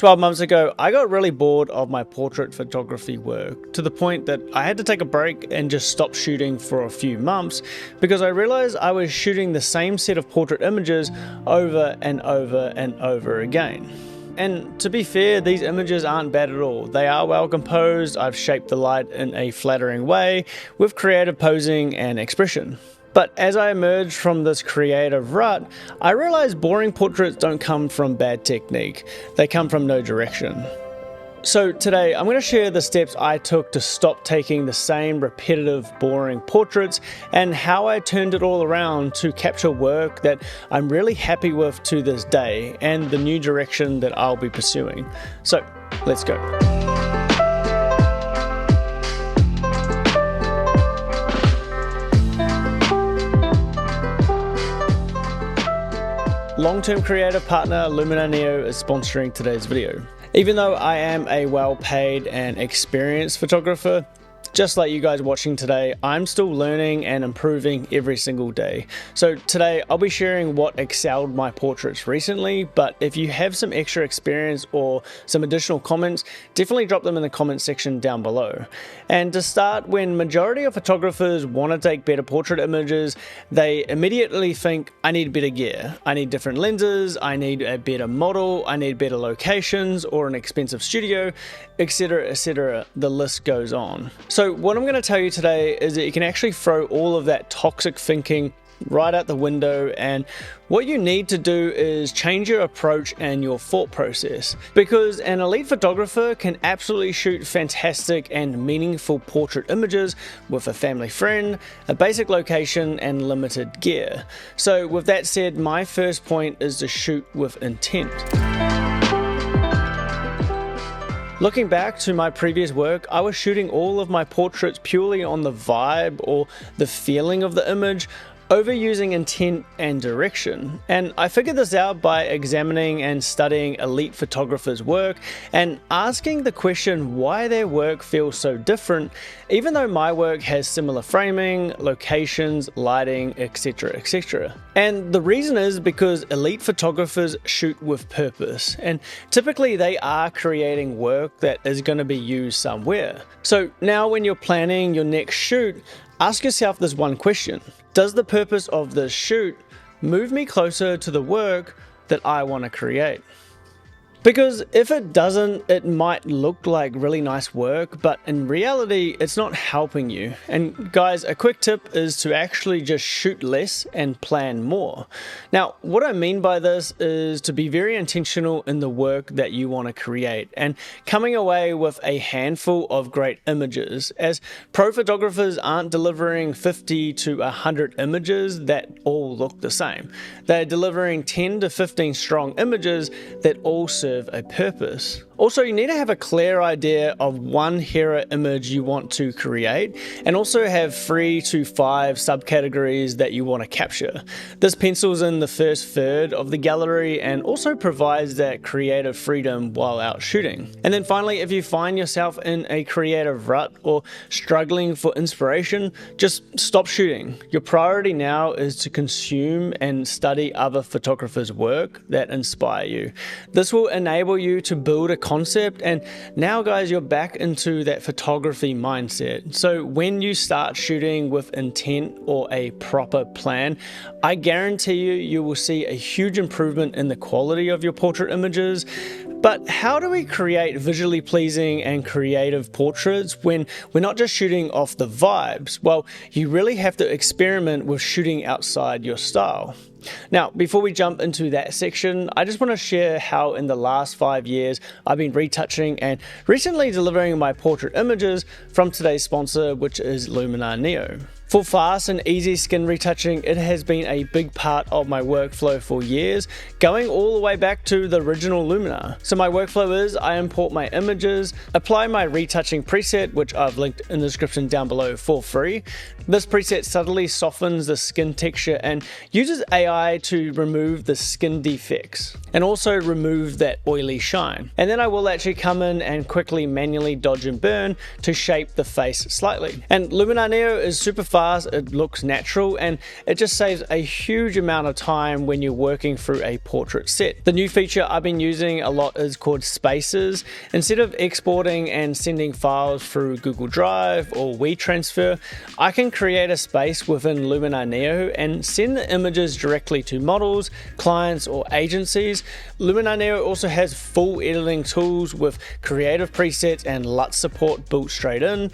12 months ago, I got really bored of my portrait photography work to the point that I had to take a break and just stop shooting for a few months because I realized I was shooting the same set of portrait images over and over and over again. And to be fair, these images aren't bad at all. They are well composed, I've shaped the light in a flattering way with creative posing and expression. But as I emerged from this creative rut, I realized boring portraits don't come from bad technique, they come from no direction. So today I'm going to share the steps I took to stop taking the same repetitive, boring portraits and how I turned it all around to capture work that I'm really happy with to this day and the new direction that I'll be pursuing. So let's go. Long-term creative partner Lumina Neo is sponsoring today's video. Even though I am a well-paid and experienced photographer, just like you guys watching today, I'm still learning and improving every single day. So today I'll be sharing what excelled my portraits recently, but if you have some extra experience or some additional comments, definitely drop them in the comment section down below. And to start, when majority of photographers want to take better portrait images, they immediately think, I need better gear, I need different lenses, I need a better model, I need better locations or an expensive studio, etc, etc. The list goes on. So what I'm going to tell you today is that you can actually throw all of that toxic thinking right out the window, and what you need to do is change your approach and your thought process, because an elite photographer can absolutely shoot fantastic and meaningful portrait images with a family friend, a basic location and limited gear. So with that said, my first point is to shoot with intent. Looking back to my previous work, I was shooting all of my portraits purely on the vibe or the feeling of the image, overusing intent and direction. And I figured this out by examining and studying elite photographers' work and asking the question why their work feels so different, even though my work has similar framing, locations, lighting, etc, etc. And the reason is because elite photographers shoot with purpose, and typically they are creating work that is going to be used somewhere. So now when you're planning your next shoot, ask yourself this one question: does the purpose of this shoot move me closer to the work that I want to create? Because if it doesn't, it might look like really nice work, but in reality, it's not helping you. And guys, a quick tip is to actually just shoot less and plan more. Now, what I mean by this is to be very intentional in the work that you want to create and coming away with a handful of great images, as pro photographers aren't delivering 50 to 100 images that all look the same. They're delivering 10 to 15 strong images that all serve a purpose. Also, you need to have a clear idea of one hero image you want to create, and also have 3 to 5 subcategories that you want to capture. This pencils in the first third of the gallery and also provides that creative freedom while out shooting. And then finally, if you find yourself in a creative rut or struggling for inspiration, just stop shooting. Your priority now is to consume and study other photographers' work that inspire you. This will enable you to build a concept, and now guys, you're back into that photography mindset. So when you start shooting with intent or a proper plan, I guarantee you will see a huge improvement in the quality of your portrait images. But how do we create visually pleasing and creative portraits when we're not just shooting off the vibes? Well, you really have to experiment with shooting outside your style. Now, before we jump into that section, I just want to share how in the last 5 years I've been retouching and recently delivering my portrait images from today's sponsor, which is Lumina Neo. For fast and easy skin retouching, it has been a big part of my workflow for years, going all the way back to the original Lumina. So my workflow is I import my images, apply my retouching preset, which I've linked in the description down below for free. This preset subtly softens the skin texture and uses AI to remove the skin defects and also remove that oily shine. And then I will actually come in and quickly manually dodge and burn to shape the face slightly. And Lumina Neo is super fast fast, it looks natural, and it just saves a huge amount of time when you're working through a portrait set. The new feature I've been using a lot is called Spaces. Instead of exporting and sending files through Google Drive or WeTransfer, I can create a space within Luminar Neo and send the images directly to models, clients, or agencies. Luminar Neo also has full editing tools with creative presets and LUT support built straight in,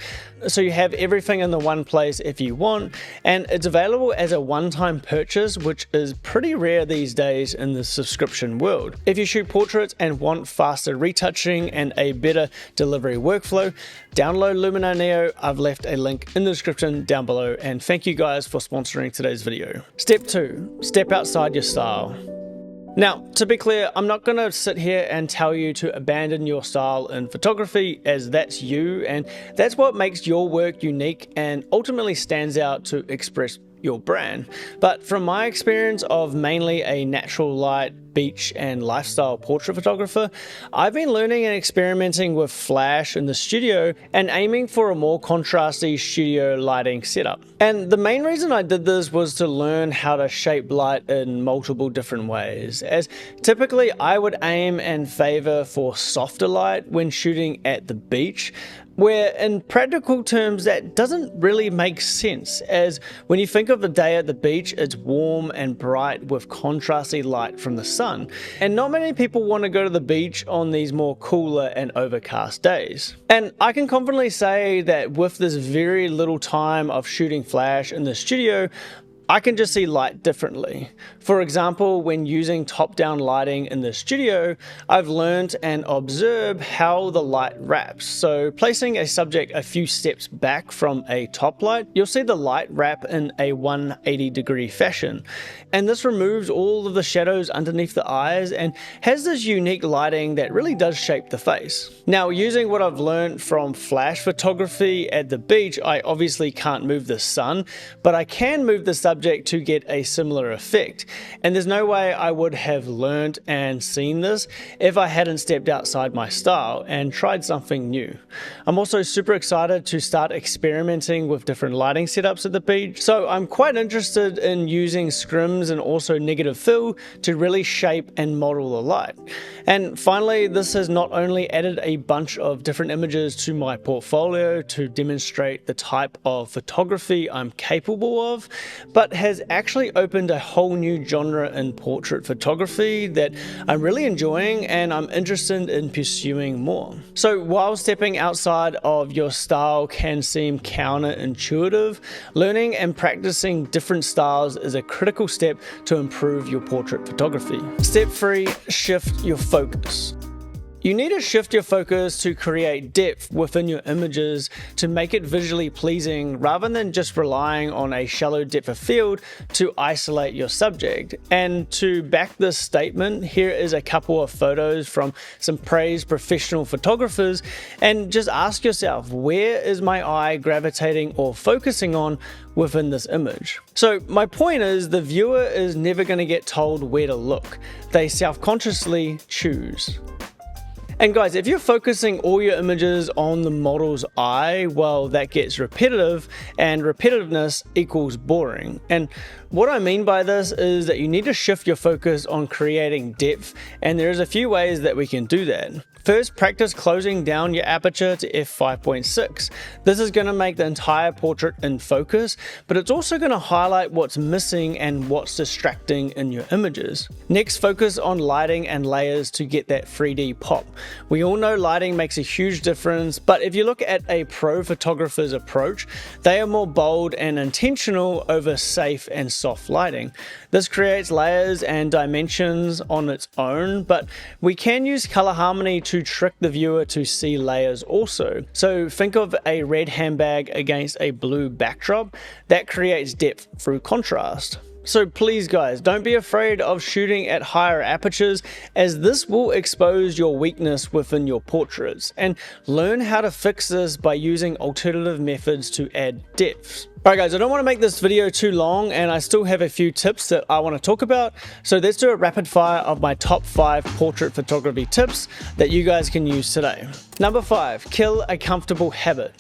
so you have everything in the one place if you want, and it's available as a one-time purchase, which is pretty rare these days in the subscription world. If you shoot portraits and want faster retouching and a better delivery workflow, download Luminar Neo. I've left a link in the description down below, and thank you guys for sponsoring today's video. Step 2, step outside your style. Now, to be clear, I'm not going to sit here and tell you to abandon your style in photography, as that's you, and that's what makes your work unique and ultimately stands out to express your brand. But from my experience of mainly a natural light, beach and lifestyle portrait photographer, I've been learning and experimenting with flash in the studio and aiming for a more contrasty studio lighting setup. And the main reason I did this was to learn how to shape light in multiple different ways, as typically I would aim and favor for softer light when shooting at the beach, where in practical terms that doesn't really make sense, as when you think of the day at the beach, it's warm and bright with contrasty light from the sun, and not many people want to go to the beach on these more cooler and overcast days. And I can confidently say that with this very little time of shooting flash in the studio, I can just see light differently. For example, when using top-down lighting in the studio, I've learned and observed how the light wraps. So placing a subject a few steps back from a top light, you'll see the light wrap in a 180-degree fashion. And this removes all of the shadows underneath the eyes and has this unique lighting that really does shape the face. Now, using what I've learned from flash photography at the beach, I obviously can't move the sun, but I can move the subject to get a similar effect. And there's no way I would have learned and seen this if I hadn't stepped outside my style and tried something new. I'm also super excited to start experimenting with different lighting setups at the beach, so I'm quite interested in using scrims and also negative fill to really shape and model the light. And finally, this has not only added a bunch of different images to my portfolio to demonstrate the type of photography I'm capable of, but has actually opened a whole new genre in portrait photography that I'm really enjoying and I'm interested in pursuing more. So while stepping outside of your style can seem counterintuitive, learning and practicing different styles is a critical step to improve your portrait photography. Step 3, shift your focus. You need to shift your focus to create depth within your images to make it visually pleasing, rather than just relying on a shallow depth of field to isolate your subject. And to back this statement, here is a couple of photos from some praised professional photographers, and just ask yourself, where is my eye gravitating or focusing on within this image? So my point is, the viewer is never going to get told where to look. They self-consciously choose. And guys, if you're focusing all your images on the model's eye, well, that gets repetitive, and repetitiveness equals boring. And what I mean by this is that you need to shift your focus on creating depth, and there's a few ways that we can do that. First, practice closing down your aperture to f5.6. This is going to make the entire portrait in focus, but it's also going to highlight what's missing and what's distracting in your images. Next, focus on lighting and layers to get that 3D pop. We all know lighting makes a huge difference, but if you look at a pro photographer's approach, they are more bold and intentional over safe and soft lighting. This creates layers and dimensions on its own, but we can use color harmony to trick the viewer to see layers also. So think of a red handbag against a blue backdrop. That creates depth through contrast. So please guys, don't be afraid of shooting at higher apertures, as this will expose your weakness within your portraits, and learn how to fix this by using alternative methods to add depth. Alright guys, I don't want to make this video too long, and I still have a few tips that I want to talk about, so let's do a rapid fire of my top 5 portrait photography tips that you guys can use today. Number 5, kill a comfortable habit.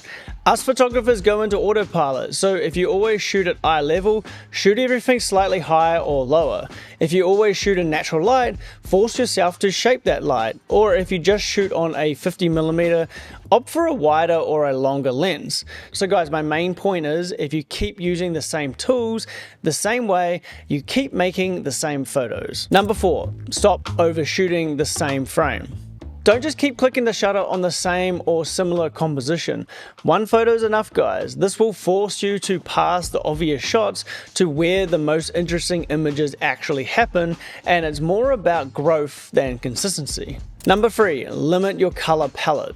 Us photographers go into autopilot, so if you always shoot at eye level, shoot everything slightly higher or lower. If you always shoot in natural light, force yourself to shape that light. Or if you just shoot on a 50mm, opt for a wider or a longer lens. So guys, my main point is, if you keep using the same tools the same way, you keep making the same photos. Number 4, stop overshooting the same frame. Don't just keep clicking the shutter on the same or similar composition. One photo is enough, guys. This will force you to pass the obvious shots to where the most interesting images actually happen, and it's more about growth than consistency. Number 3, limit your color palette.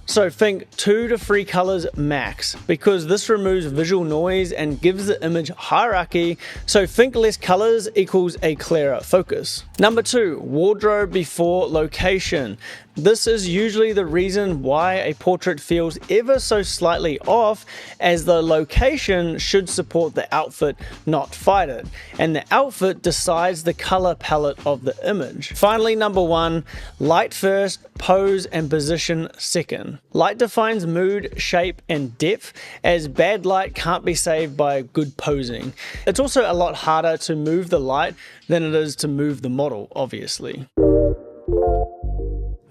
So think 2 to 3 colors max, because this removes visual noise and gives the image hierarchy. So think less colors equals a clearer focus. Number 2, wardrobe before location. This is usually the reason why a portrait feels ever so slightly off, as the location should support the outfit, not fight it. And the outfit decides the color palette of the image. Finally, number 1, light first, pose and position second. Light defines mood, shape, and depth, as bad light can't be saved by good posing. It's also a lot harder to move the light than it is to move the model, obviously.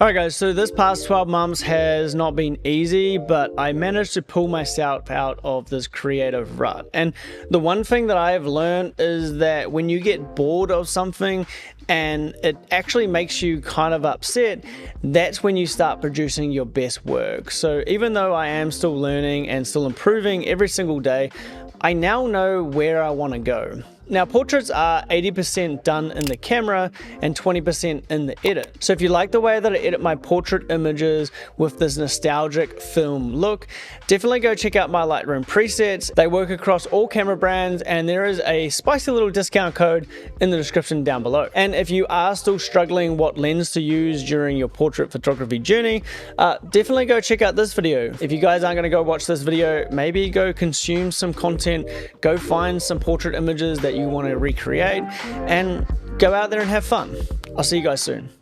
Alright guys, so this past 12 months has not been easy, but I managed to pull myself out of this creative rut. And the one thing that I have learned is that when you get bored of something and it actually makes you kind of upset, that's when you start producing your best work. So even though I am still learning and still improving every single day, I now know where I want to go. Now, portraits are 80% done in the camera and 20% in the edit. So if you like the way that I edit my portrait images with this nostalgic film look, definitely go check out my Lightroom presets. They work across all camera brands, and there is a spicy little discount code in the description down below. And if you are still struggling what lens to use during your portrait photography journey, definitely go check out this video. If you guys aren't going to go watch this video, maybe go consume some content, go find some portrait images that you want to recreate, and go out there and have fun. I'll see you guys soon.